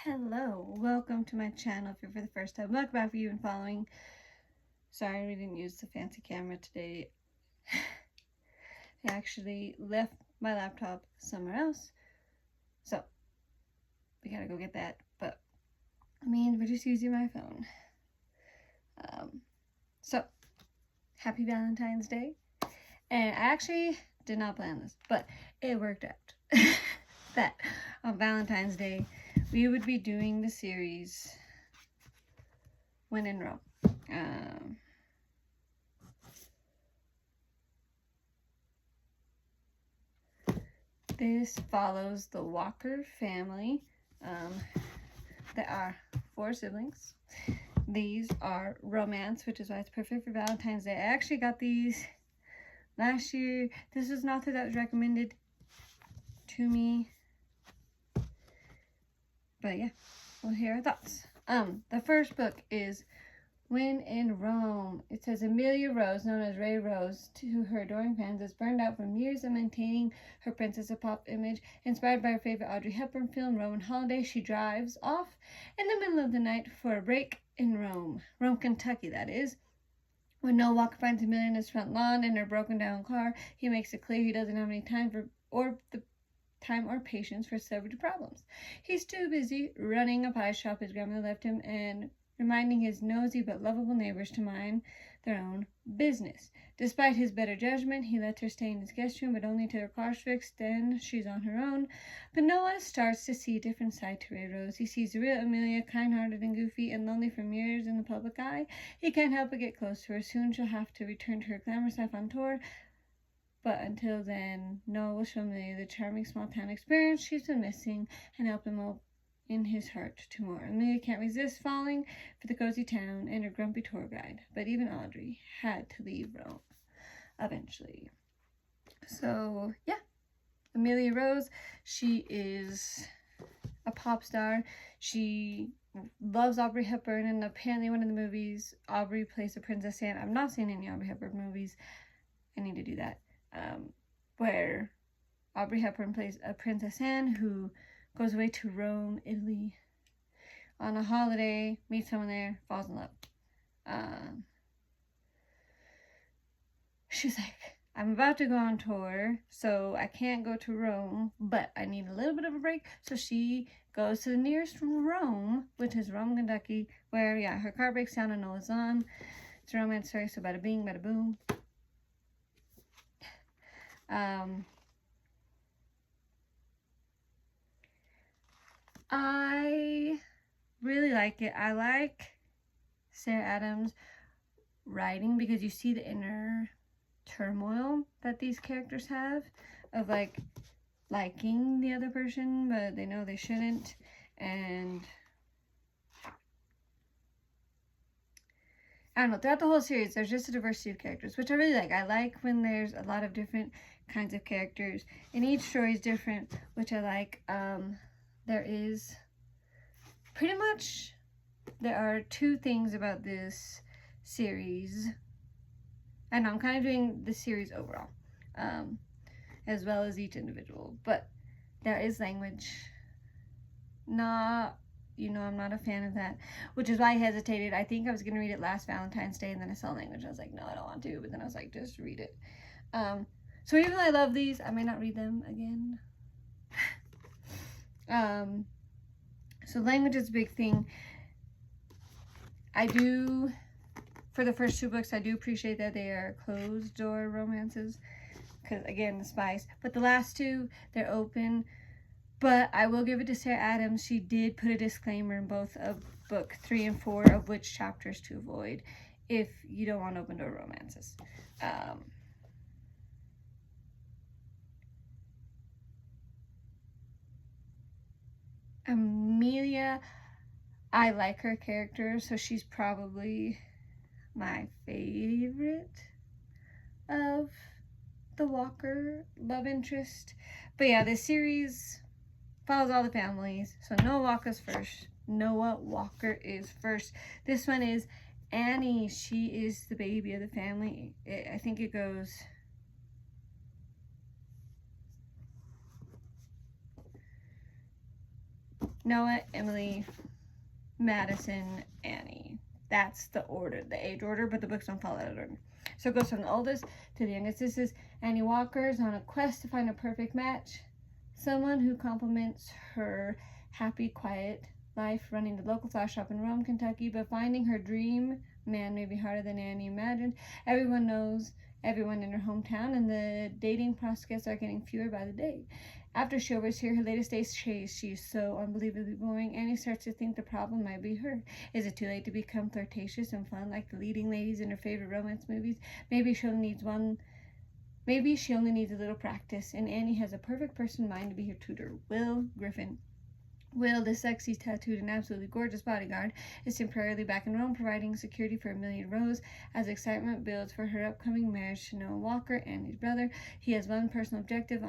Hello, welcome to my channel if you're for the first time. Welcome back if you've been following. Sorry we didn't use the fancy camera today. I actually left my laptop somewhere else, so we gotta go get that, but I mean, we're just using my phone. So happy Valentine's Day. And I actually did not plan this, but it worked out that on Valentine's Day we would be doing the series When in Rome. This follows the Walker family. There are 4 siblings. These are romance, which is why it's perfect for Valentine's Day. I actually got these last year. This was an author that was recommended to me. But yeah, we'll hear our thoughts. The first book is When in Rome. It says Amelia Rose, known as Ray Rose, to her adoring fans, is burned out from years of maintaining her Princess of Pop image. Inspired by her favorite Audrey Hepburn film, Roman Holiday, she drives off in the middle of the night for a break in Rome, Kentucky, that is. When Noah Walker finds Amelia in his front lawn in her broken down car, he makes it clear he doesn't have any time or patience for celebrity problems. He's too busy running a pie shop his grandmother left him and reminding his nosy but lovable neighbors to mind their own business. Despite his better judgment, he lets her stay in his guest room, but only till her car's fixed. Then she's on her own. But Noah starts to see a different side to Ray Rose. He sees the real Amelia, kind-hearted and goofy and lonely from years in the public eye. He can't help but get close to her. Soon she'll have to return to her glamorous life on tour. But until then, Noah will show Amelia the charming small-town experience she's been missing and help him out in his heart to more. Amelia can't resist falling for the cozy town and her grumpy tour guide, but even Audrey had to leave Rome eventually. So yeah, Amelia Rose, she is a pop star. She loves Audrey Hepburn, and apparently one of the movies, Aubrey plays the Princess Anne. I've not seen any Audrey Hepburn movies. I need to do that. Where Audrey Hepburn plays a Princess Anne who goes away to Rome, Italy on a holiday, meets someone there, falls in love. She's like, I'm about to go on tour, so I can't go to Rome, but I need a little bit of a break. So she goes to the nearest Rome, which is Rome, Kentucky, where, yeah, her car breaks down and Noah's on. It's a romance story, so bada bing, bada boom. I really like it. I like Sarah Adams' writing because you see the inner turmoil that these characters have of like liking the other person, but they know they shouldn't. And I don't know, throughout the whole series, there's just a diversity of characters, which I really like. I like when there's a lot of different kinds of characters, and each story is different, which I like. There is pretty much, there are 2 things about this series, and I'm kind of doing the series overall, as well as each individual, but there is language. I'm not a fan of that, which is why I hesitated. I think I was going to read it last Valentine's Day, and then I saw language. I was like, no, I don't want to, but then I was like, just read it. So even though I love these, I may not read them again. So language is a big thing. I do, for the first 2 books, I do appreciate that they are closed door romances, because again, the spice. But the last 2, they're open. But I will give it to Sarah Adams. She did put a disclaimer in both of book 3 and 4 of which chapters to avoid if you don't want open door romances. Amelia, I like her character, so she's probably my favorite of the Walker love interest. But yeah, this series follows all the families. So Noah Walker's first. Noah Walker is first. This one is Annie. She is the baby of the family. I think it goes Noah, Emily, Madison, Annie. That's the order, the age order, but the books don't follow that order. So it goes from the oldest to the youngest. This is Annie Walker's on a quest to find a perfect match. Someone who complements her happy, quiet life running the local flower shop in Rome, Kentucky, but finding her dream man may be harder than Annie imagined. Everyone knows everyone in her hometown, and the dating prospects are getting fewer by the day. After she oversees her latest day's chase, she is so unbelievably boring. Annie starts to think the problem might be her. Is it too late to become flirtatious and fun like the leading ladies in her favorite romance movies? Maybe she only needs a little practice, and Annie has a perfect person in mind to be her tutor, Will Griffin. Will, the sexy, tattooed, and absolutely gorgeous bodyguard, is temporarily back in Rome, providing security for Amelia Rose as excitement builds for her upcoming marriage to Noah Walker, Annie's brother. He has one personal objective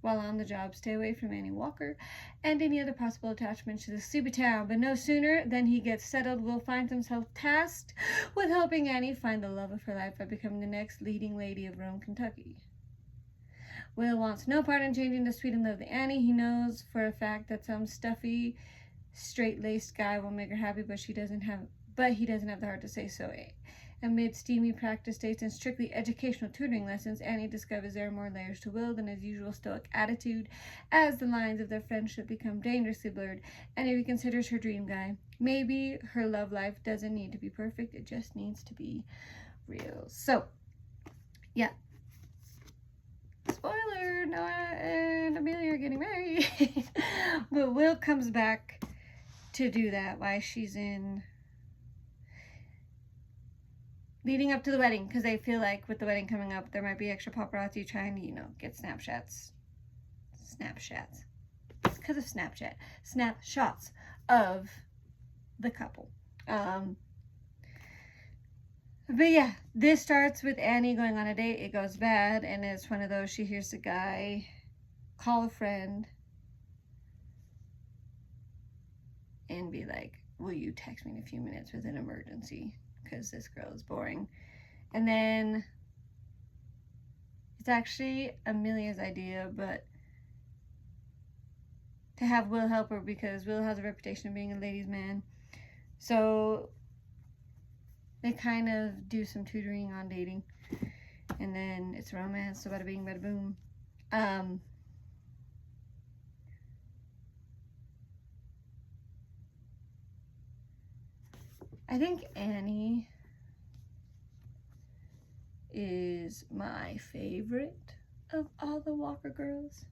while on the job: stay away from Annie Walker and any other possible attachments to the sleepy town. But no sooner than he gets settled, Will finds himself tasked with helping Annie find the love of her life by becoming the next leading lady of Rome, Kentucky. Will wants no part in changing the sweet and lovely Annie. He knows for a fact that some stuffy, straight-laced guy will make her happy, but he doesn't have the heart to say so. Amid steamy practice dates and strictly educational tutoring lessons, Annie discovers there are more layers to Will than his usual stoic attitude. As the lines of their friendship become dangerously blurred, Annie reconsiders her dream guy. Maybe her love life doesn't need to be perfect, it just needs to be real. So, yeah. Spoiler, Noah and Amelia are getting married. But Will comes back to do that while she's in leading up to the wedding, because they feel like with the wedding coming up, there might be extra paparazzi trying to, get snapshots. It's because of Snapchat. Snapshots of the couple. But yeah, this starts with Annie going on a date. It goes bad, and it's one of those, she hears the guy call a friend and be like, will you text me in a few minutes with an emergency? Because this girl is boring. And then it's actually Amelia's idea, but to have Will help her, because Will has a reputation of being a ladies' man. So they kind of do some tutoring on dating, and then it's romance, so bada bing, bada boom. I think Annie is my favorite of all the Walker girls.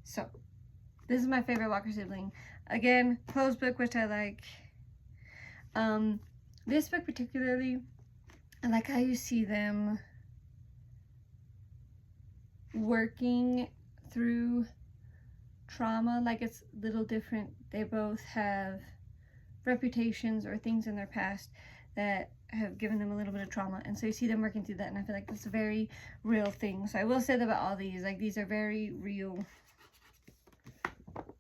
So this is my favorite Walker sibling. Again, closed book, which I like. This book particularly, I like how you see them working through trauma. Like, it's a little different. They both have reputations or things in their past that have given them a little bit of trauma, and so you see them working through that, and I feel like that's a very real thing. So I will say that about all these, like, these are very real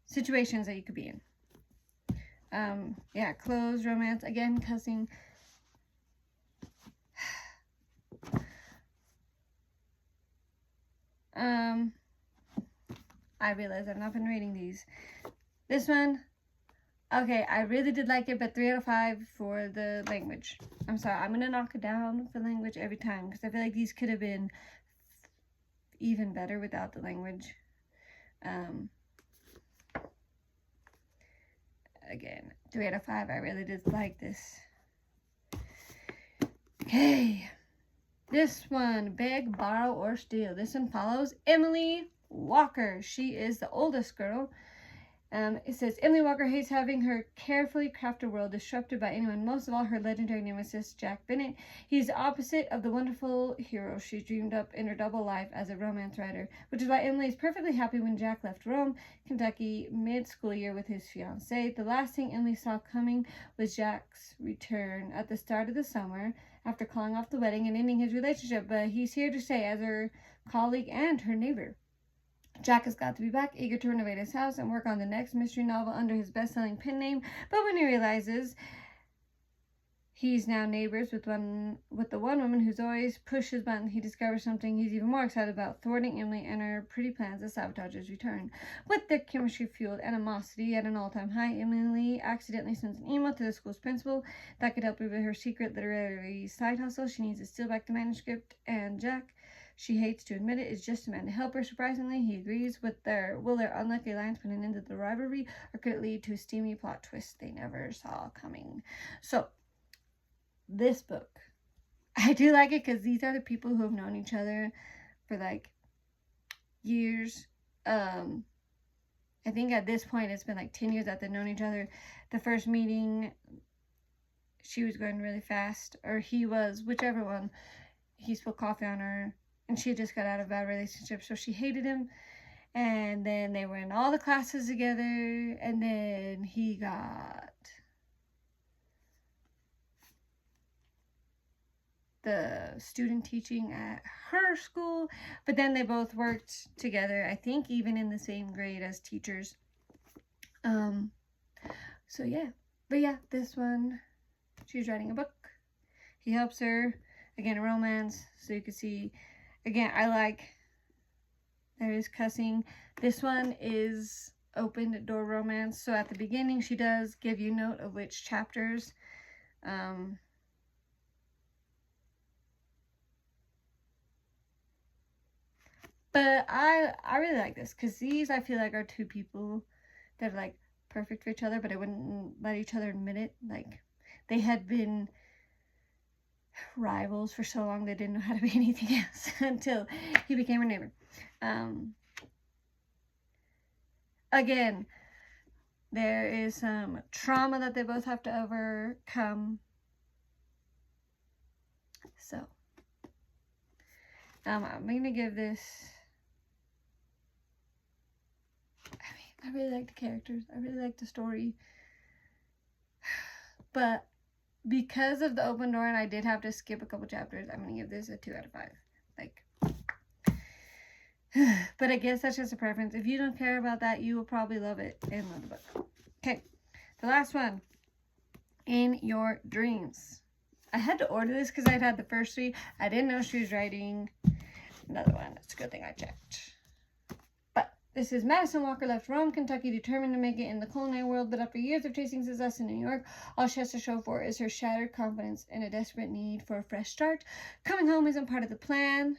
situations that you could be in. Yeah, clothes, romance, again, cussing. I realize I've not been reading these. This one, okay, I really did like it, but 3 out of 5 for the language. I'm sorry, I'm gonna knock it down for language every time, because I feel like these could have been even better without the language. Again, 3 out of 5. I really did like this. Okay, this one, beg, borrow, or steal. This one follows Emily Walker. She is the oldest girl. It says, Emily Walker hates having her carefully crafted world disrupted by anyone, most of all her legendary nemesis, Jack Bennett. He's the opposite of the wonderful hero she dreamed up in her double life as a romance writer, which is why Emily is perfectly happy when Jack left Rome, Kentucky, mid-school year with his fiancée. The last thing Emily saw coming was Jack's return at the start of the summer after calling off the wedding and ending his relationship, but he's here to stay as her colleague and her neighbor. Jack has got to be back, eager to renovate his house and work on the next mystery novel under his best-selling pen name, but when he realizes He's now neighbors with the one woman who's always pushed his button. He discovers something he's even more excited about, thwarting Emily and her pretty plans to sabotage his return. With their chemistry-fueled animosity at an all-time high, Emily accidentally sends an email to the school's principal that could help her with her secret literary side hustle. She needs to steal back the manuscript, and Jack, she hates to admit it, is just a man to help her. Surprisingly, he agrees. Will their unlucky alliance put an end to the rivalry, or could it lead to a steamy plot twist they never saw coming? So, this book, I do like it because these are the people who have known each other for like years. I think at this point it's been like 10 years that they've known each other. The first meeting, she was going really fast, or he was, whichever one. He spilled coffee on her, and she had just got out of a bad relationship, so she hated him. And then they were in all the classes together, and then he got the student teaching at her school, but then they both worked together, I think even in the same grade as teachers. So yeah, but yeah, this one, she's writing a book. He helps her, again, a romance, so you can see, again, I like, there is cussing. This one is open door romance, so at the beginning she does give you note of which chapters. But I really like this, because these, I feel like, are two people that are like perfect for each other, but they wouldn't let each other admit it. Like, they had been rivals for so long they didn't know how to be anything else until he became her neighbor. Again, there is some trauma that they both have to overcome. So, I'm gonna give this, I really like the characters. I really like the story. But because of the open door and I did have to skip a couple chapters, I'm going to give this a 2 out of 5. Like, but I guess that's just a preference. If you don't care about that, you will probably love it and love the book. Okay, the last one. In Your Dreams. I had to order this because I'd had the first 3. I didn't know she was writing another one. It's a good thing I checked. This is Madison Walker left Rome, Kentucky, determined to make it in the culinary world, but after years of chasing success in New York, all she has to show for is her shattered confidence and a desperate need for a fresh start. Coming home isn't part of the plan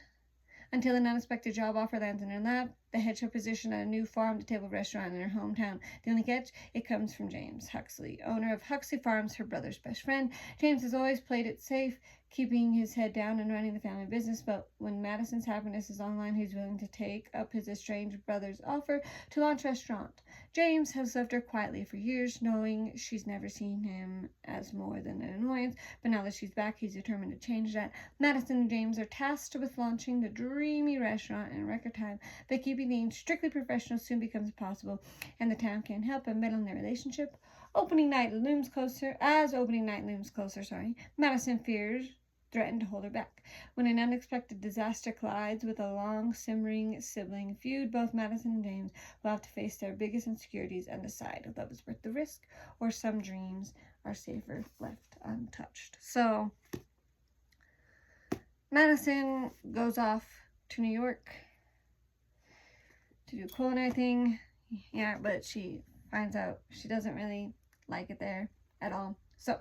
until an unexpected job offer lands in her lap, the head chef position at a new farm-to-table restaurant in her hometown. The only catch? It comes from James Huxley, owner of Huxley Farms, her brother's best friend. James has always played it safe, keeping his head down and running the family business, but when Madison's happiness is on the line, he's willing to take up his estranged brother's offer to launch a restaurant. James has left her quietly for years, knowing she's never seen him as more than an annoyance, but now that she's back, he's determined to change that. Madison and James are tasked with launching the dreamy restaurant in record time, but keeping things strictly professional soon becomes impossible, and the town can't help but meddle in their relationship. Opening night looms closer, Madison fears threaten to hold her back. When an unexpected disaster collides with a long simmering sibling feud, both Madison and James will have to face their biggest insecurities and decide if love is worth the risk or some dreams are safer left untouched. So, Madison goes off to New York to do a culinary thing. Yeah, but she finds out she doesn't really like it there at all. So,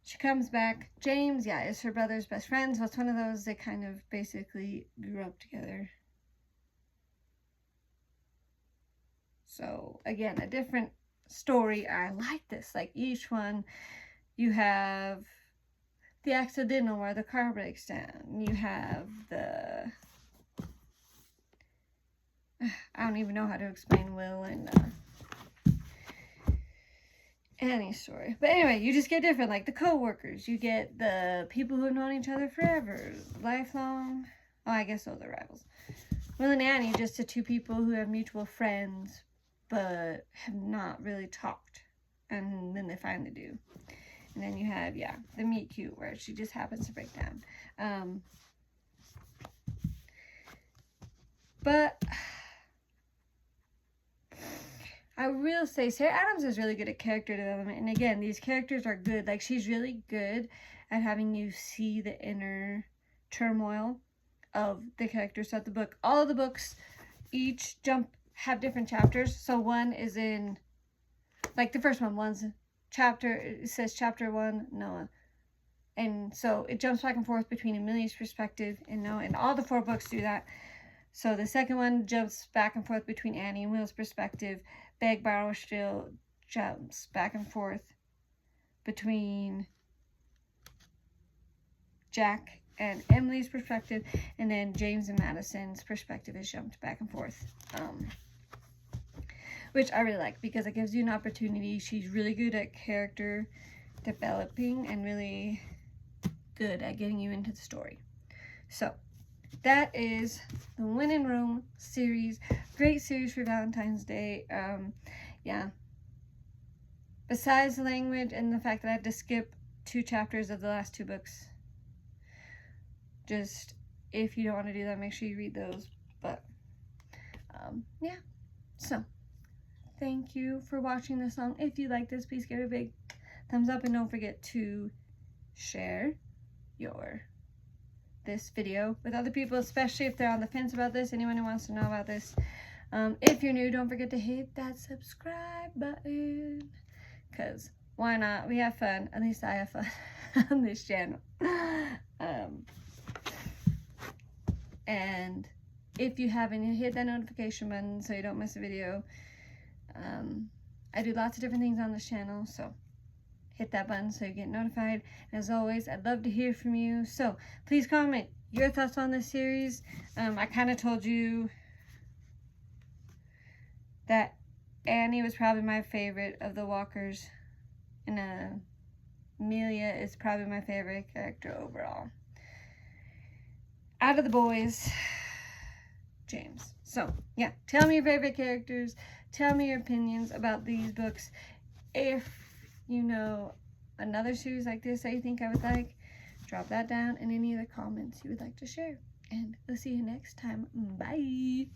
she comes back. James, yeah, is her brother's best friend. So it's one of those, they kind of basically grew up together. So, again, a different story. I like this. Like, each one, you have the accidental where the car breaks down. You have the, I don't even know how to explain Will and Annie's story. But anyway, you just get different, like the co-workers. You get the people who have known each other forever, lifelong. Oh, I guess those are rivals. Will and Annie, just the 2 people who have mutual friends, but have not really talked. And then they finally do. And then you have, yeah, the meet cute, where she just happens to break down. But I will say Sarah Adams is really good at character development. And again, these characters are good. Like, she's really good at having you see the inner turmoil of the characters throughout the book. All of the books, each have different chapters. So one is in, like the first one's chapter, it says chapter 1, Noah. And so it jumps back and forth between Amelia's perspective and Noah. And all the 4 books do that. So the second one jumps back and forth between Annie and Will's perspective. Beg, Borrow, Steal jumps back and forth between Jack and Emily's perspective. And then James and Madison's perspective is jumped back and forth. Which I really like because it gives you an opportunity. She's really good at character developing and really good at getting you into the story. So that is the When in Rome series. Great series for Valentine's Day. Yeah. Besides the language and the fact that I had to skip 2 chapters of the last 2 books. Just, if you don't want to do that, make sure you read those. But, yeah. So, thank you for watching this song. If you like this, please give it a big thumbs up. And don't forget to share this video with other people, especially if they're on the fence about this, anyone who wants to know about this. If you're new, don't forget to hit that subscribe button, because why not? We have fun. At least I have fun on this channel. And if you haven't, hit that notification button so you don't miss a video. I do lots of different things on this channel, so hit that button so you get notified. And as always, I'd love to hear from you. So please comment your thoughts on this series. I kind of told you that Annie was probably my favorite of the Walkers. And Amelia is probably my favorite character overall. Out of the boys, James. So, yeah. Tell me your favorite characters. Tell me your opinions about these books. If you know another series like this that you think I would like, drop that down in any of the comments you would like to share. And we'll see you next time. Bye!